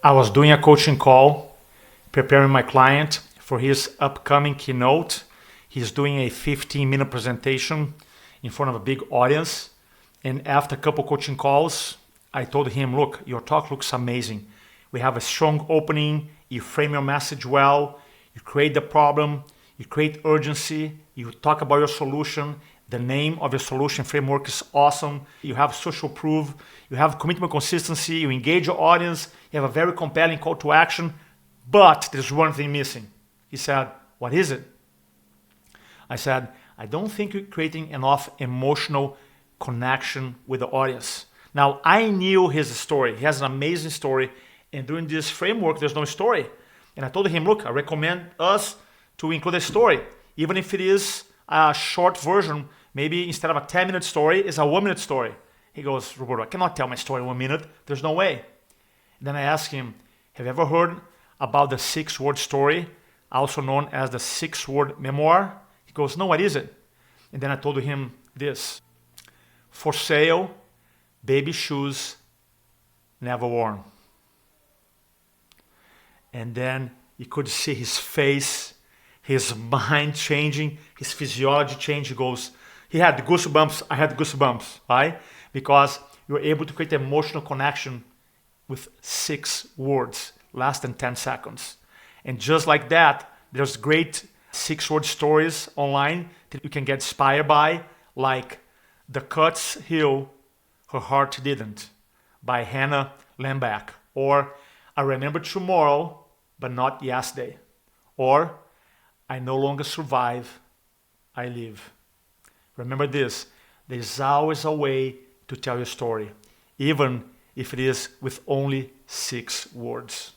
I was doing a coaching call, preparing my client for his upcoming keynote. He's doing a 15-minute presentation in front of a big audience. And after a couple coaching calls, I told him, look, your talk looks amazing. We have a strong opening. You frame your message well. You create the problem. You create urgency. You talk about your solution. The name of your solution framework is awesome. You have social proof. You have commitment consistency. You engage your audience. You have a very compelling call to action. But there's one thing missing. He said, what is it? I said, I don't think you're creating enough emotional connection with the audience. Now, I knew his story. He has an amazing story. And during this framework, there's no story. And I told him, look, I recommend us to include a story. Even if it is a short version, maybe instead of a 10-minute story, it's a 1-minute story. He goes, Roberto, I cannot tell my story in 1 minute. There's no way. And then I asked him, have you ever heard about the 6-word story, also known as the 6-word memoir? He goes, no, what is it? And then I told him this: for sale, baby shoes, never worn. And then you could see his face, his mind changing, his physiology change. He goes, he had goosebumps, I had goosebumps, right? Because you're able to create an emotional connection with 6 words, less than 10 seconds. And just like that, there's great 6-word stories online that you can get inspired by, like The Cuts Heal, Her Heart Didn't, by Hannah Lambeck, or I Remember Tomorrow, but Not Yesterday, or I No Longer Survive, I Live. Remember this, there's always a way to tell your story, even if it is with only 6 words.